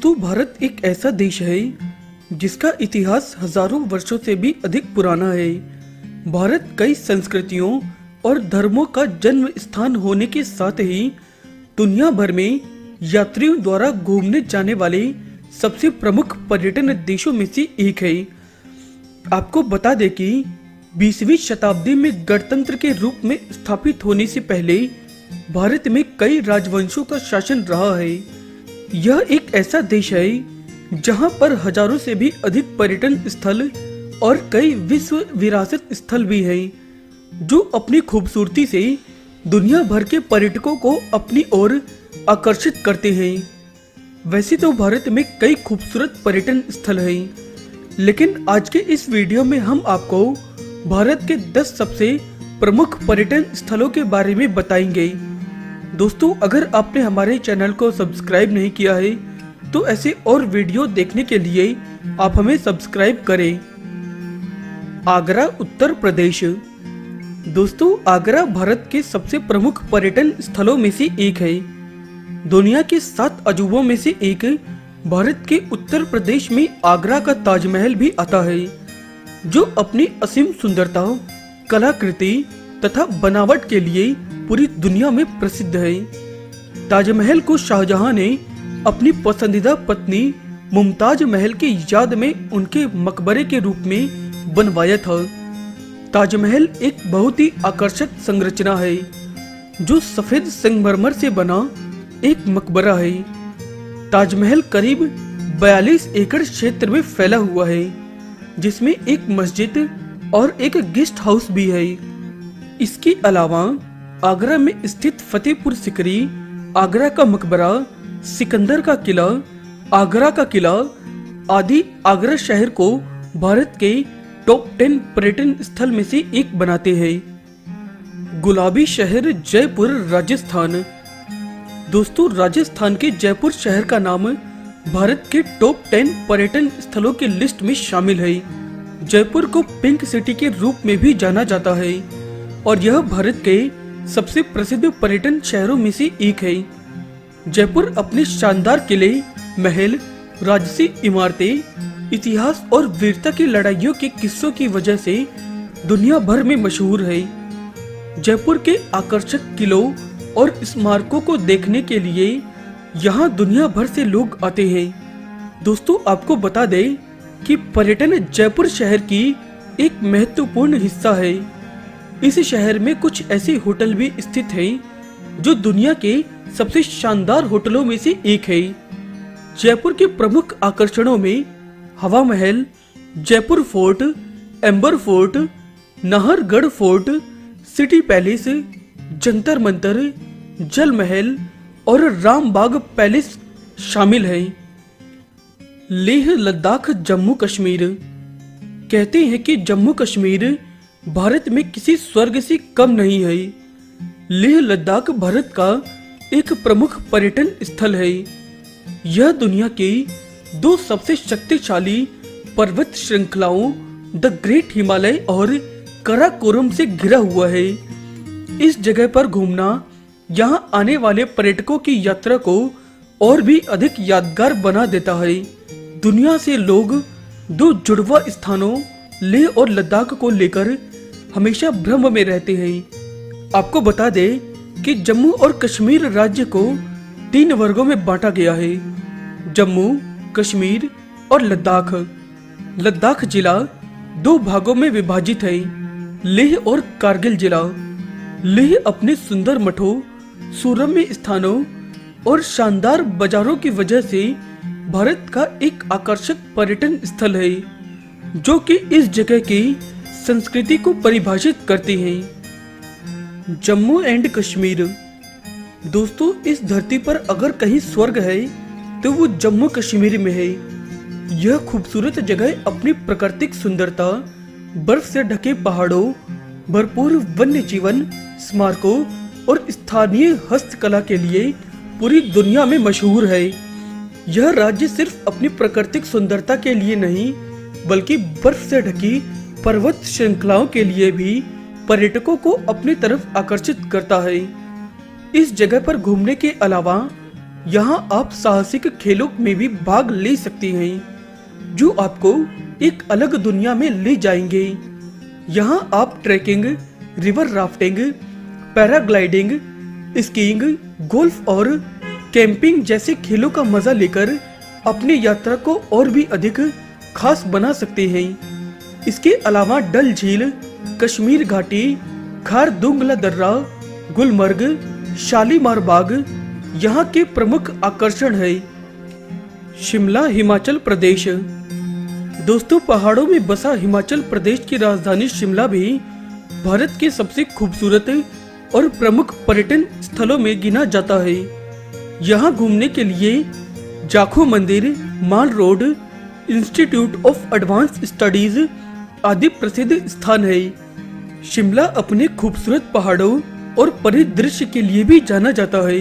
दोस्तों, भारत एक ऐसा देश है जिसका इतिहास हजारों वर्षों से भी अधिक पुराना है। भारत कई संस्कृतियों और धर्मों का जन्म स्थान होने के साथ ही दुनिया भर में यात्रियों द्वारा घूमने जाने वाले सबसे प्रमुख पर्यटन देशों में से एक है। आपको बता दें कि 20वीं शताब्दी में गणतंत्र के रूप में स्थापित होने से पहले भारत में कई राजवंशों का शासन रहा है। यह एक ऐसा देश है जहां पर हजारों से भी अधिक पर्यटन स्थल और कई विश्व विरासत स्थल भी हैं, जो अपनी खूबसूरती से दुनिया भर के पर्यटकों को अपनी ओर आकर्षित करते हैं। वैसे तो भारत में कई खूबसूरत पर्यटन स्थल हैं, लेकिन आज के इस वीडियो में हम आपको भारत के 10 सबसे प्रमुख पर्यटन स्थलों के बारे में बताएंगे। दोस्तों, अगर आपने हमारे चैनल को सब्सक्राइब नहीं किया है तो ऐसे और वीडियो देखने के लिए आप हमें सब्सक्राइब करें। आगरा, उत्तर प्रदेश। दोस्तों, आगरा भारत के सबसे प्रमुख पर्यटन स्थलों में से एक है। दुनिया के 7 अजूबों में से एक भारत के उत्तर प्रदेश में आगरा का ताजमहल भी आता है, जो अपनी असीम सुंदरता, कलाकृति तथा बनावट के लिए पूरी दुनिया में प्रसिद्ध है। ताजमहल को शाहजहां ने अपनी पसंदीदा पत्नी मुमताज महल की याद में उनके मकबरे के रूप में बनवाया था। ताजमहल एक बहुत ही आकर्षक संरचना है, जो सफेद संगमरमर से बना एक मकबरा है। ताजमहल करीब 42 एकड़ क्षेत्र में फैला हुआ है, जिसमें एक मस्जिद और एक गेस्ट हाउस भी है। इसके अलावा आगरा में स्थित फतेहपुर सिकरी, आगरा का मकबरा, सिकंदर का किला, आगरा का किला आदि आगरा शहर को भारत के टॉप 10 पर्यटन स्थल में से एक बनाते हैं। गुलाबी शहर, जयपुर, राजस्थान। दोस्तों, राजस्थान के जयपुर शहर का नाम भारत के टॉप 10 पर्यटन स्थलों की लिस्ट में शामिल है। जयपुर को पिंक सिटी के रूप में भी जाना जाता है और यह भारत के सबसे प्रसिद्ध पर्यटन शहरों में से एक है। जयपुर अपने शानदार किले, महल, राजसी इमारतें, इतिहास और वीरता की लड़ाइयों के किस्सों की वजह से दुनिया भर में मशहूर है। जयपुर के आकर्षक किलों और स्मारकों को देखने के लिए यहाँ दुनिया भर से लोग आते हैं। दोस्तों, आपको बता दें कि पर्यटन जयपुर शहर की एक महत्वपूर्ण हिस्सा है। इस शहर में कुछ ऐसे होटल भी स्थित हैं जो दुनिया के सबसे शानदार होटलों में से एक है। जयपुर के प्रमुख आकर्षणों में हवा महल, Jaipur fort, amber fort, Nahargarh fort, city palace, Jantar Mantar, जल महल और रामबाग पैलेस शामिल हैं। लेह लद्दाख, जम्मू कश्मीर। कहते हैं कि जम्मू कश्मीर भारत में किसी स्वर्ग से कम नहीं है। लेह लद्दाख भारत का एक प्रमुख पर्यटन स्थल है। यह दुनिया के 2 सबसे शक्तिशाली पर्वत श्रृंखलाओं द ग्रेट हिमालय और काराकोरम से घिरा हुआ है। इस जगह पर घूमना यहाँ आने वाले पर्यटकों की यात्रा को और भी अधिक यादगार बना देता है। दुनिया से लोग 2 जुड़वा स्थानों लेह और लद्दाख को लेकर हमेशा भ्रम में रहते हैं। आपको बता दें कि जम्मू और कश्मीर राज्य को 3 वर्गों में बांटा गया है: जम्मू, कश्मीर और लद्दाख। लद्दाख जिला 2 भागों में विभाजित है: लेह और कारगिल जिला। लेह अपने सुंदर मठों, सुरम्य स्थानों और शानदार बाजारों की वजह से भारत का एक आकर्षक पर्यटन स्थल है, जो कि इस जगह की संस्कृति को परिभाषित करते हैं। जम्मू एंड कश्मीर। दोस्तों, इस धरती पर अगर कहीं स्वर्ग है तो वो जम्मू कश्मीर में है। यह खूबसूरत जगह अपनी प्राकृतिक सुंदरता, बर्फ से ढके पहाड़ों, भरपूर वन्य जीवन, स्मारकों और स्थानीय हस्तकला के लिए पूरी दुनिया में मशहूर है। यह राज्य सिर्फ अपनी प्राकृतिक सुंदरता के लिए नहीं, बल्कि बर्फ से ढकी पर्वत श्रृंखलाओं के लिए भी पर्यटकों को अपनी तरफ आकर्षित करता है। इस जगह पर घूमने के अलावा यहाँ आप साहसिक खेलों में भी भाग ले सकते हैं जो आपको एक अलग दुनिया में ले जाएंगे। यहाँ आप trekking, river rafting, paragliding, skiing, golf और कैंपिंग जैसे खेलों का मजा लेकर अपनी यात्रा को और भी अधिक खास बना सकते हैं। इसके अलावा डल झील, कश्मीर घाटी, खारदुंगला दर्रा, गुलमर्ग, शालीमार बाग यहाँ के प्रमुख आकर्षण है। शिमला, हिमाचल प्रदेश। दोस्तों, पहाड़ों में बसा हिमाचल प्रदेश की राजधानी शिमला भी भारत के सबसे खूबसूरत और प्रमुख पर्यटन स्थलों में गिना जाता है। यहाँ घूमने के लिए जाखो मंदिर, Mall Road, Institute of Advance Studies आदि प्रसिद्ध स्थान है। शिमला अपने खूबसूरत पहाड़ों और परिदृश्य के लिए भी जाना जाता है।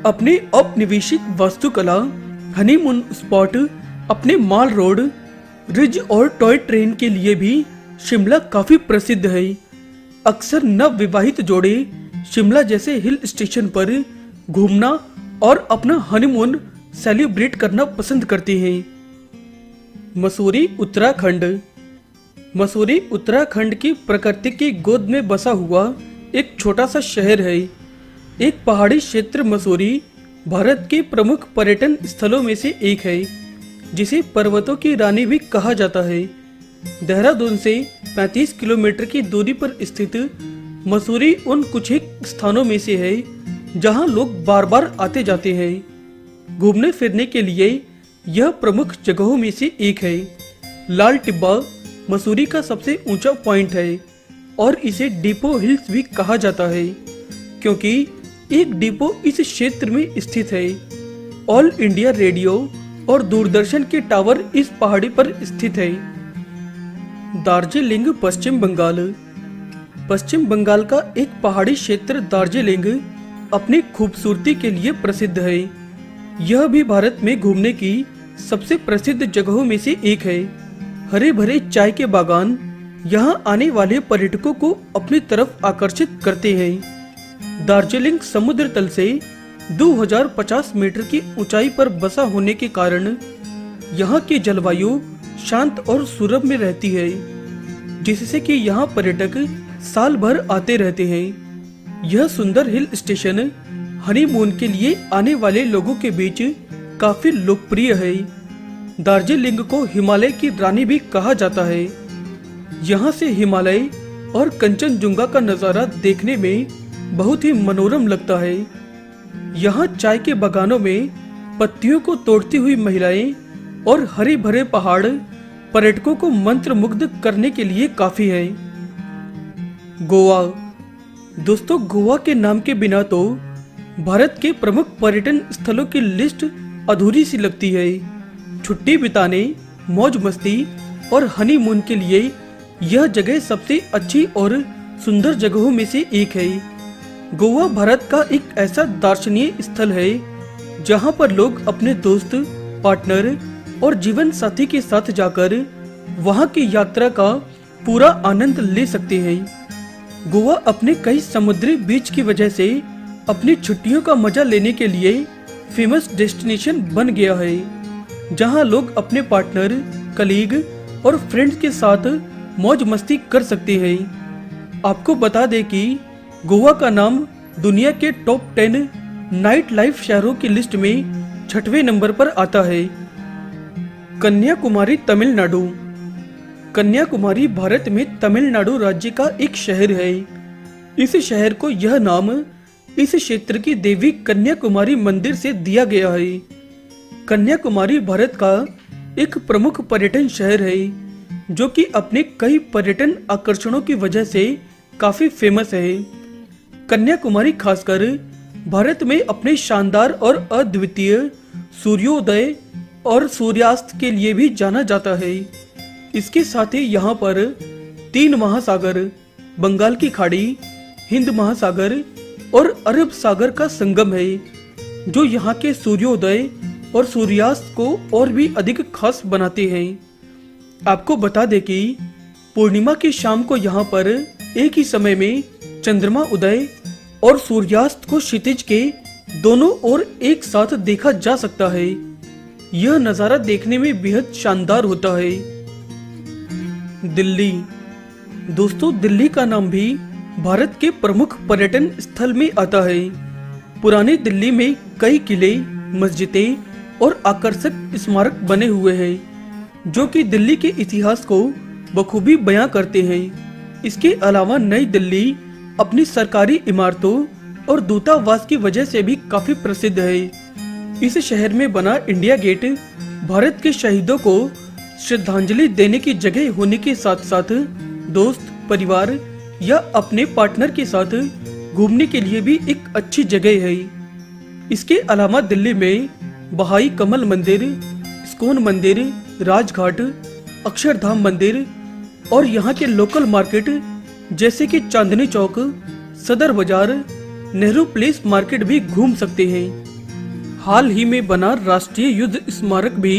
अपने औपनिवेशिक वास्तुकला, हनीमून स्पॉट, अपने माल रोड, रिज और टॉय ट्रेन के लिए भी शिमला काफी प्रसिद्ध है। अक्सर नवविवाहित जोड़े शिमला जैसे हिल स्टेशन पर घूमना और अपना हनीमून सेलिब्रेट करना पसंद करते हैं। मसूरी, उत्तराखंड। मसूरी उत्तराखंड की प्रकृति की गोद में बसा हुआ एक छोटा सा शहर है। एक पहाड़ी क्षेत्र मसूरी भारत के प्रमुख पर्यटन स्थलों में से एक है, जिसे पर्वतों की रानी भी कहा जाता है। देहरादून से 35 किलोमीटर की दूरी पर स्थित मसूरी उन कुछ एक स्थानों में से है जहां लोग बार बार आते जाते हैं। घूमने फिरने के लिए यह प्रमुख जगहों में से एक है। लाल टिब्बा मसूरी का सबसे ऊंचा पॉइंट है और इसे डिपो हिल्स भी कहा जाता है, क्योंकि एक डिपो इस क्षेत्र में स्थित है। ऑल इंडिया रेडियो और दूरदर्शन के टावर इस पहाड़ी पर स्थित है। दार्जिलिंग, पश्चिम बंगाल। पश्चिम बंगाल का एक पहाड़ी क्षेत्र दार्जिलिंग अपनी खूबसूरती के लिए प्रसिद्ध है। यह भी भारत में घूमने की सबसे प्रसिद्ध जगहों में से एक है। हरे भरे चाय के बागान यहाँ आने वाले पर्यटकों को अपनी तरफ आकर्षित करते हैं। दार्जिलिंग समुद्र तल से 2050 मीटर की ऊंचाई पर बसा होने के कारण यहाँ की जलवायु शांत और सुरम्य में रहती है, जिससे कि यहाँ पर्यटक साल भर आते रहते हैं। यह सुंदर हिल स्टेशन हनीमून के लिए आने वाले लोगों के बीच काफी लोकप्रिय है। दार्जिलिंग को हिमालय की रानी भी कहा जाता है। यहाँ से हिमालय और कंचनजुंगा का नजारा देखने में बहुत ही मनोरम लगता है। यहाँ चाय के बागानों में पत्तियों को तोड़ती हुई महिलाएं और हरे भरे पहाड़ पर्यटकों को मंत्रमुग्ध करने के लिए काफी है। गोवा। दोस्तों, गोवा के नाम के बिना तो भारत के प्रमुख पर्यटन स्थलों की लिस्ट अधूरी सी लगती है। छुट्टी बिताने, मौज मस्ती और हनीमून के लिए यह जगह सबसे अच्छी और सुंदर जगहों में से एक है। गोवा भारत का एक ऐसा दर्शनीय स्थल है जहां पर लोग अपने दोस्त, पार्टनर और जीवन साथी के साथ जाकर वहां की यात्रा का पूरा आनंद ले सकते हैं। गोवा अपने कई समुद्री बीच की वजह से अपनी छुट्टियों का मजा लेने के लिए फेमस डेस्टिनेशन बन गया है, जहां लोग अपने पार्टनर, कलीग और फ्रेंड्स के साथ मौज मस्ती कर सकते हैं। आपको बता दें कि गोवा का नाम दुनिया के टॉप 10 नाइट लाइफ शहरों की लिस्ट में 6वें नंबर पर आता है। कन्याकुमारी, तमिलनाडु। कन्याकुमारी भारत में तमिलनाडु राज्य का एक शहर है। इस शहर को यह नाम इस क्षेत्र की देवी कन्याकुमारी मंदिर से दिया गया है। कन्याकुमारी भारत का एक प्रमुख पर्यटन शहर है, जो कि अपने कई पर्यटन आकर्षणों की वजह से काफी फेमस है। कन्याकुमारी खासकर भारत में अपने शानदार और अद्वितीय सूर्योदय और सूर्यास्त के लिए भी जाना जाता है। इसके साथ ही यहाँ पर 3 महासागर, बंगाल की खाड़ी, हिंद महासागर और अरब सागर का संगम है, जो यहाँ के सूर्योदय और सूर्यास्त को और भी अधिक खास बनाते हैं। आपको बता दें कि पूर्णिमा की शाम को यहाँ पर एक ही समय में चंद्रमा उदय और सूर्यास्त को क्षितिज के दोनों ओर एक साथ देखा जा सकता है। यह नज़ारा देखने में बेहद शानदार होता है। दिल्ली। दोस्तों, दिल्ली का नाम भी भारत के प्रमुख पर्यटन स्थल में आता है। पुरानी दिल्ली में कई किले, मस्जिदें और आकर्षक स्मारक बने हुए हैं जो कि दिल्ली के इतिहास को बखूबी बयां करते हैं। इसके अलावा नई दिल्ली अपनी सरकारी इमारतों और दूतावास की वजह से भी काफी प्रसिद्ध है। इस शहर में बना इंडिया गेट भारत के शहीदों को श्रद्धांजलि देने की जगह होने के साथ साथ दोस्त, परिवार या अपने पार्टनर के साथ घूमने के लिए भी एक अच्छी जगह है। इसके अलावा दिल्ली में बहाई कमल मंदिर, इस्कॉन मंदिर, राजघाट, अक्षरधाम मंदिर और यहाँ के लोकल मार्केट जैसे कि चांदनी चौक, सदर बाजार, नेहरू प्लेस मार्केट भी घूम सकते हैं। हाल ही में बना राष्ट्रीय युद्ध स्मारक भी